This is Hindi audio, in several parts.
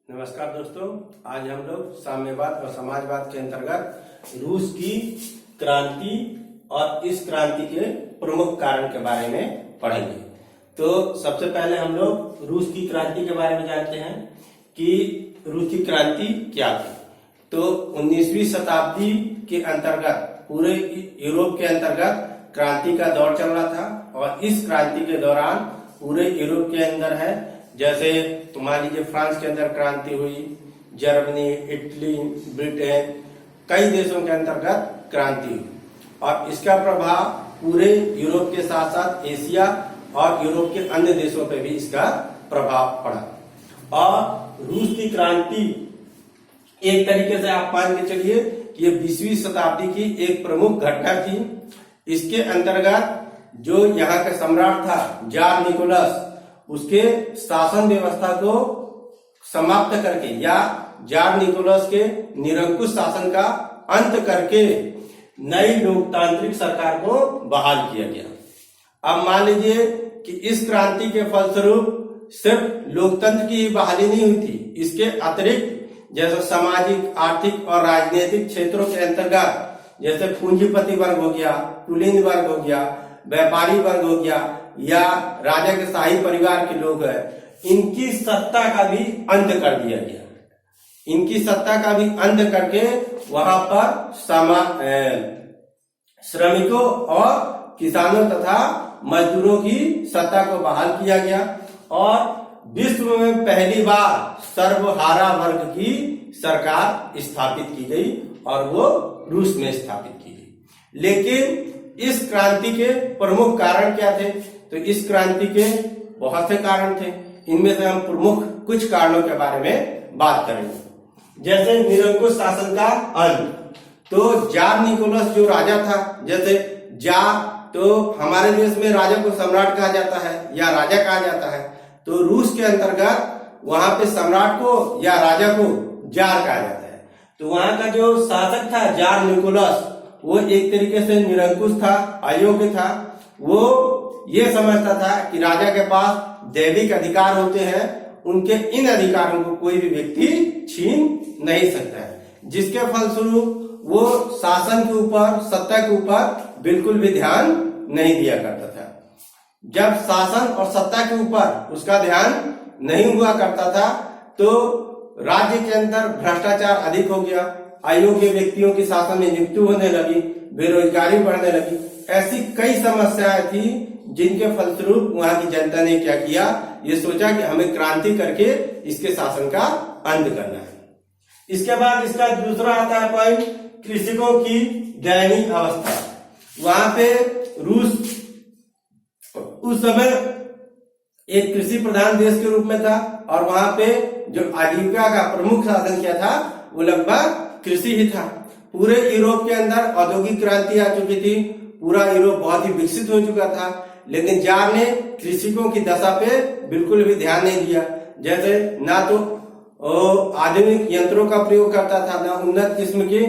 नमस्कार दोस्तों, आज हम लोग साम्यवाद और समाजवाद के अंतर्गत रूस की क्रांति और इस क्रांति के प्रमुख कारण के बारे में पढ़ेंगे। तो सबसे पहले हम लोग रूस की क्रांति के बारे में जानते हैं कि रूस की क्रांति क्या थी। तो 19वीं शताब्दी के अंतर्गत पूरे यूरोप के अंतर्गत क्रांति का दौर चल रहा था और इस क्रांति के दौरान पूरे यूरोप के अंदर है, जैसे मान लीजिए फ्रांस के अंदर क्रांति हुई, जर्मनी, इटली, ब्रिटेन, कई देशों के अंतर्गत क्रांति हुई और इसका प्रभाव पूरे यूरोप के साथ साथ एशिया और यूरोप के अन्य देशों पर भी इसका प्रभाव पड़ा। और रूस की क्रांति एक तरीके से आप मान के चलिए कि ये 20वीं शताब्दी की एक प्रमुख घटना थी। इसके अंतर्गत जो यहाँ का सम्राट था जार निकोलस, उसके शासन व्यवस्था को समाप्त करके या जार निकोलस के निरंकुश शासन का अंत करके नई लोकतांत्रिक सरकार को बहाल किया गया। अब मान लीजिए कि इस क्रांति के फलस्वरूप सिर्फ लोकतंत्र की बहाली नहीं हुई थी, इसके अतिरिक्त जैसे सामाजिक, आर्थिक और राजनीतिक क्षेत्रों के अंतर्गत जैसे पूंजीपति वर्ग हो गया, कुलीन वर्ग हो गया, व्यापारी वर्ग हो गया या राजा के शाही परिवार के लोग हैं, इनकी सत्ता का भी अंत कर दिया गया। इनकी सत्ता का भी अंत करके वहां पर श्रमिकों और किसानों तथा मजदूरों की सत्ता को बहाल किया गया और विश्व में पहली बार सर्वहारा वर्ग की सरकार स्थापित की गई और वो रूस में स्थापित की गई। लेकिन इस क्रांति के प्रमुख कारण क्या थे? तो इस क्रांति के बहुत से कारण थे, इनमें से हम प्रमुख कुछ कारणों के बारे में बात करेंगे। जैसे निरंकुश शासन का अंत। तो जार निकोलस जो राजा था, जैसे जार तो हमारे देश में राजा को सम्राट कहा जाता है या राजा कहा जाता है, तो रूस के अंतर्गत वहां पे सम्राट को या राजा को जार कहा जाता है। तो वहां का जो शासक था जार निकोलस, वो एक तरीके से निरंकुश था, अयोग्य था। वो ये समझता था कि राजा के पास दैविक अधिकार होते हैं, उनके इन अधिकारों को कोई भी व्यक्ति छीन नहीं सकता है, जिसके फलस्वरूप वो शासन के ऊपर, सत्ता के ऊपर बिल्कुल भी ध्यान नहीं दिया करता था। जब शासन और सत्ता के ऊपर उसका ध्यान नहीं हुआ करता था तो राज्य के अंदर भ्रष्टाचार अधिक हो गया, अयोग्य व्यक्तियों की शासन में नियुक्ति होने लगी, बेरोजगारी बढ़ने लगी। ऐसी कई समस्याएं थी जिनके फलस्वरूप वहां की जनता ने क्या किया, ये सोचा कि हमें क्रांति करके इसके शासन का अंत करना है। इसके बाद इसका दूसरा आता है पॉइंट, कृषकों की दयनीय अवस्था। वहां पे रूस उस समय एक कृषि प्रधान देश के रूप में था और वहां पे जो आजीविका का प्रमुख साधन क्या था, वो लगभग कृषि ही था। पूरे यूरोप के अंदर औद्योगिक क्रांति आ चुकी थी, पूरा यूरोप बहुत ही विकसित हो चुका था, लेकिन जार ने कृषकों की दशा पे बिल्कुल भी ध्यान नहीं दिया। जैसे ना तो आधुनिक यंत्रों का प्रयोग करता था, ना उन्नत किस्म के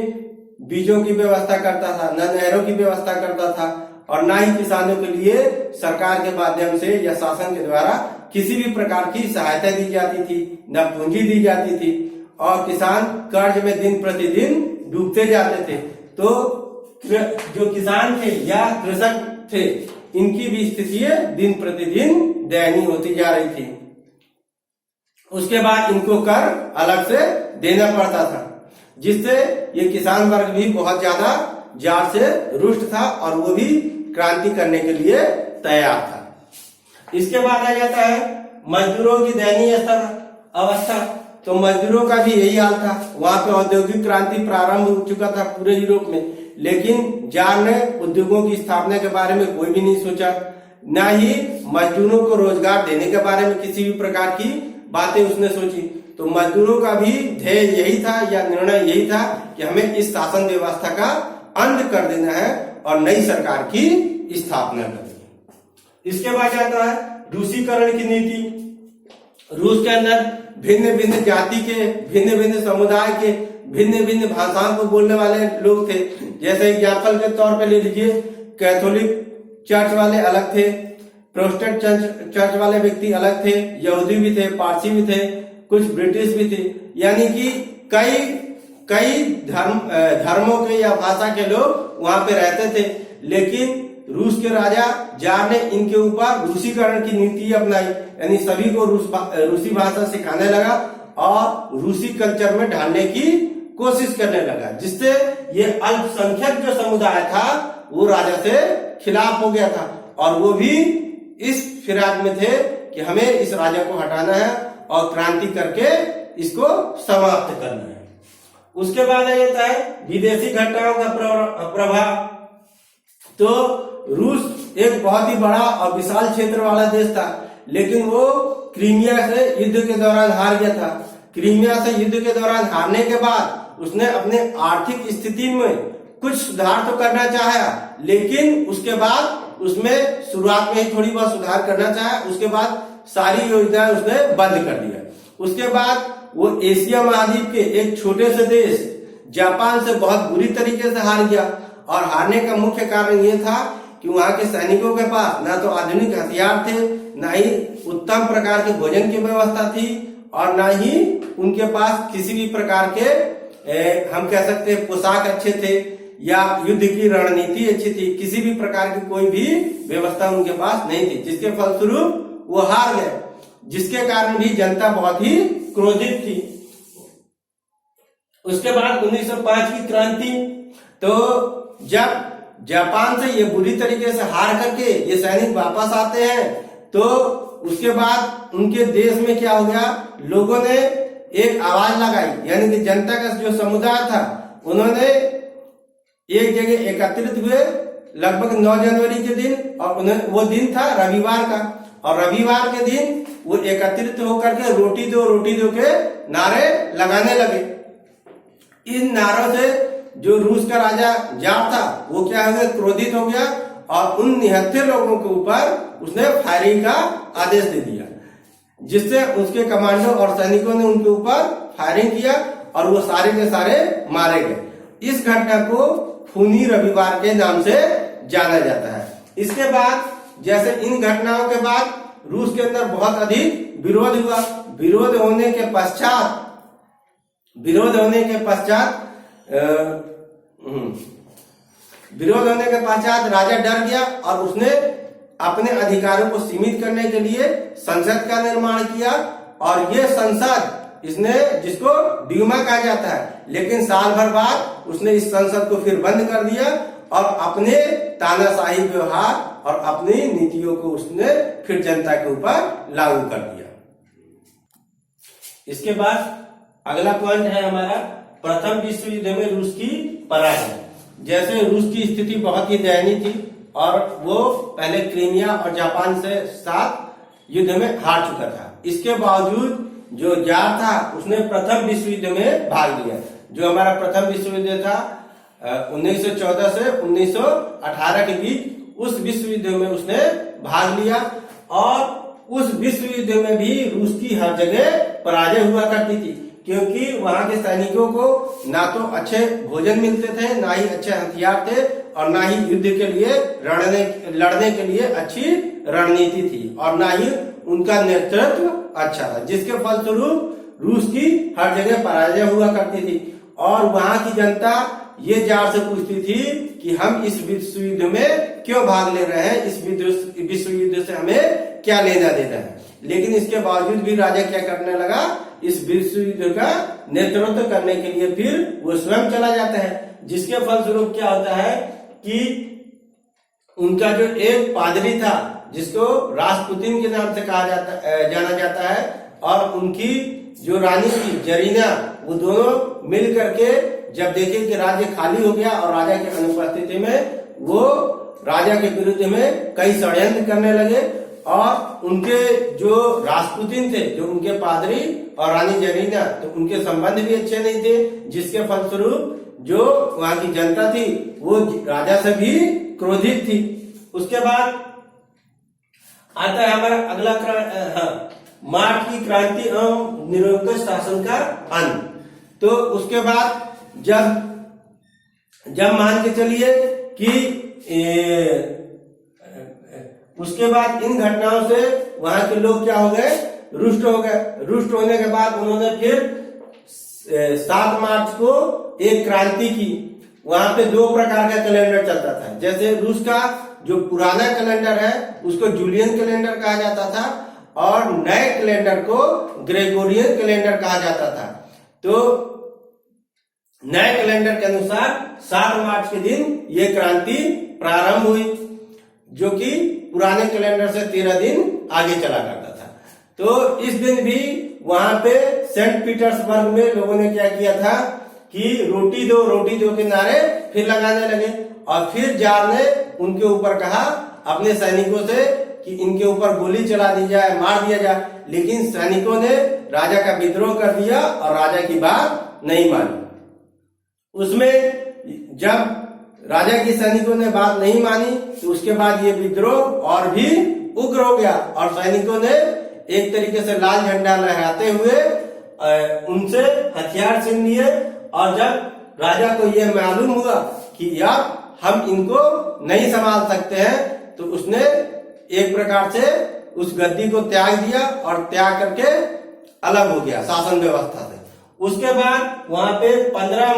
बीजों की व्यवस्था करता था, ना नहरों की व्यवस्था करता था और ना ही किसानों के लिए सरकार के माध्यम से या शासन के द्वारा किसी भी प्रकार की सहायता दी जाती थी, न पूंजी दी जाती थी और किसान कर्ज में दिन प्रतिदिन डूबते जाते थे। तो जो किसान थे या कृषक थे, इनकी भी स्थिति दिन प्रतिदिन दयनीय होती जा रही थी। उसके बाद इनको कर अलग से देना पड़ता था, जिससे ये किसान वर्ग भी बहुत ज्यादा जार से रुष्ट था और वो भी क्रांति करने के लिए तैयार था। इसके बाद आ जाता है मजदूरों की दयनीय अवस्था। तो मजदूरों का भी यही हाल था। वहां पे औद्योगिक क्रांति प्रारंभ हो चुका था पूरे यूरोप में, लेकिन जार ने उद्योगों की स्थापना के बारे में कोई भी नहीं सोचा, न ही मजदूरों को रोजगार देने के बारे में किसी भी प्रकार की बातें उसने सोची। तो मजदूरों का भी ध्येय यही था या निर्णय यही था कि हमें इस शासन व्यवस्था का अंत कर देना है और नई सरकार की स्थापना करनी है। इसके बाद आता है रूसीकरण की नीति। रूस के अंदर भिन्न भिन्न जाति के, भिन्न भिन्न समुदाय के, भिन्न भिन्न भाषाओं को बोलने वाले लोग थे। जैसे एग्जाम्पल के तौर पे ले लीजिए, कैथोलिक चर्च वाले अलग थे, प्रोटेस्टेंट चर्च वाले व्यक्ति अलग थे, यहूदी भी थे, पारसी भी थे, कुछ ब्रिटिश भी थे, यानी कि कई धर्मों के या भाषा के लोग वहां पे रहते थे। लेकिन रूस के राजा जार ने इनके ऊपर रूसीकरण की नीति अपनाई, यानी सभी को रूसी भाषा सिखाने लगा और रूसी कल्चर में ढालने की कोशिश करने लगा, जिससे ये अल्पसंख्यक जो समुदाय था वो राजा से खिलाफ हो गया था और वो भी इस फिराक में थे कि हमें इस राजा को हटाना है और क्रांति करके इसको समाप्त करना है। उसके बाद आ जाता है विदेशी घटनाओं का प्रभाव। तो रूस एक बहुत ही बड़ा और विशाल क्षेत्र वाला देश था, लेकिन वो क्रीमिया से युद्ध के दौरान हार गया था। क्रीमिया से युद्ध के दौरान हारने के बाद उसने अपने आर्थिक स्थिति में कुछ सुधार तो करना चाहा, लेकिन उसके बाद उसमें शुरुआत में ही थोड़ी बहुत सुधार करना चाहा, उसके बाद सारी योजनाएं उसने बंद कर दिया। उसके बाद वो एशिया महाद्वीप के एक छोटे से देश जापान से बहुत बुरी तरीके से हार गया और हारने का मुख्य कारण ये था कि वहां के सैनिकों के पास ना तो आधुनिक हथियार थे, ना ही उत्तम प्रकार के भोजन की व्यवस्था थी और ना ही उनके पास किसी भी प्रकार के हम कह सकते हैं पोशाक अच्छे थे या युद्ध की रणनीति अच्छी थी। किसी भी प्रकार की कोई भी व्यवस्था उनके पास नहीं थी, जिसके फलस्वरूप वो हार गए, जिसके कारण भी जनता बहुत ही क्रोधित थी। उसके बाद 1905 की क्रांति। तो जब जापान से ये बुरी तरीके से हार करके ये सैनिक वापस आते हैं, तो उसके बाद उनके देश में क्या हो गया, लोगों ने एक आवाज लगाई, यानी कि जनता का जो समुदाय था उन्होंने एक जगह एकत्रित हुए लगभग 9 जनवरी के दिन, और वो दिन था रविवार का, और रविवार के दिन वो एकत्रित होकर के रोटी दो के नारे लगाने लगे। इन नारों से जो रूस का राजा जार था वो क्या हो गया, क्रोधित हो गया और उन निहत्थे लोगों के ऊपर उसने फायरिंग का आदेश दे दिया, जिससे उसके कमांडो और सैनिकों ने उनके ऊपर फायरिंग किया और वो सारे के सारे मारे गए। इस घटना को खूनी रविवार के नाम से जाना जाता है। इसके बाद जैसे इन घटनाओं के बाद रूस के अंदर बहुत अधिक विरोध हुआ। विरोध होने के पश्चात राजा डर गया और उसने अपने अधिकारों को सीमित करने के लिए संसद का निर्माण किया, और ये संसद इसने जिसको ड्यूमा कहा जाता है, लेकिन साल भर बाद उसने इस संसद को फिर बंद कर दिया और अपने तानाशाही व्यवहार और अपनी नीतियों को उसने फिर जनता के ऊपर लागू कर दिया। इसके बाद अगला पॉइंट है हमारा प्रथम विश्व युद्ध में रूस की पराजय। जैसे रूस की स्थिति बहुत ही दयनीय थी और वो पहले क्रीमिया और जापान से साथ युद्ध में हार चुका था। इसके बावजूद जो जार था उसने प्रथम विश्व युद्ध में भाग लिया। जो हमारा प्रथम विश्व युद्ध था 1914 से 1918 के बीच, उस विश्व युद्ध में उसने भाग लिया और उस विश्व युद्ध में भी रूस की हर जगह पराजय हुआ करती थी, क्योंकि वहां के सैनिकों को ना तो अच्छे भोजन मिलते थे, ना ही अच्छे हथियार थे और ना ही युद्ध के लिए लड़ने के लिए अच्छी रणनीति थी और ना ही उनका नेतृत्व अच्छा था, जिसके फलस्वरूप रूस की हर जगह पराजय हुआ करती थी। और वहां की जनता ये जार से पूछती थी कि हम इस विश्व युद्ध में क्यों भाग ले रहे हैं, इस विश्व युद्ध से हमें क्या लेना देना है। लेकिन इसके बावजूद भी राजा क्या करने लगा, इस विश्व युद्ध का नेतृत्व करने के लिए फिर वो स्वयं चला जाता है, जिसके फलस्वरूप क्या होता है कि उनका जो एक पादरी था जिसको रासपुतिन के नाम से जाना जाता है, और उनकी जो रानी थी जरीना, वो दोनों मिल करके जब देखे कि राज्य खाली हो गया और राजा की अनुपस्थिति में वो राजा के विरुद्ध में कई षड्यंत्र करने लगे, और उनके जो रासपुतिन थे, जो उनके पादरी और रानी जरीना, तो उनके संबंध भी अच्छे नहीं थे, जिसके फलस्वरूप जो वहां की जनता थी वो राजा से भी क्रोधित थी। उसके बाद आता है हमारा अगला मार्च की क्रांति एवं निरंकुश शासन का अंत। तो उसके बाद जब मान के चलिए कि उसके बाद इन घटनाओं से वहां के लोग क्या हो गए, रुष्ट हो गए। रुष्ट होने के बाद उन्होंने फिर 7 मार्च को एक क्रांति की। वहां पे 2 प्रकार का कैलेंडर चलता था। जैसे रूस का जो पुराना कैलेंडर है उसको जूलियन कैलेंडर कहा जाता था और नए कैलेंडर को ग्रेगोरियन कैलेंडर कहा जाता था। तो नए कैलेंडर के अनुसार 7 मार्च के दिन ये क्रांति प्रारंभ हुई, जो कि पुराने कैलेंडर से 13 दिन आगे चला करता था। तो इस दिन भी वहां पे सेंट पीटर्सबर्ग में लोगों ने क्या किया था कि रोटी दो के नारे फिर लगाने लगे और फिर जार ने उनके ऊपर कहा अपने सैनिकों से कि इनके ऊपर गोली चला दी जाए, मार दिया जाए। लेकिन सैनिकों ने राजा का विद्रोह कर दिया और राजा की बात नहीं मानी। उसमें जब राजा की सैनिकों ने बात नहीं मानी तो उसके बाद ये विद्रोह और भी उग्र हो गया और सैनिकों ने एक तरीके से लाल झंडा लहराते हुए उनसे हथियार छीन लिए। और जब राजा को यह मालूम हुआ कि अब हम इनको नहीं संभाल सकते हैं तो उसने एक प्रकार से उस गद्दी को त्याग दिया और त्याग करके अलग हो गया शासन व्यवस्था से। उसके बाद वहां पे 15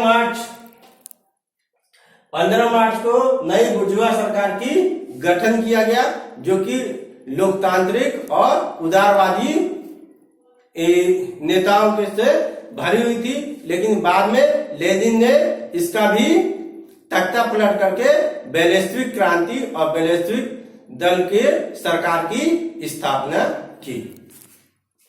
मार्च को नई बुर्जुआ सरकार की गठन किया गया, जो कि लोकतांत्रिक और उदारवादी नेताओं के से भरी हुई थी। लेकिन बाद में लेनिन ने इसका भी तख्ता पलट करके बेलेस्विक क्रांति और बेलेस्विक दल के सरकार की स्थापना की।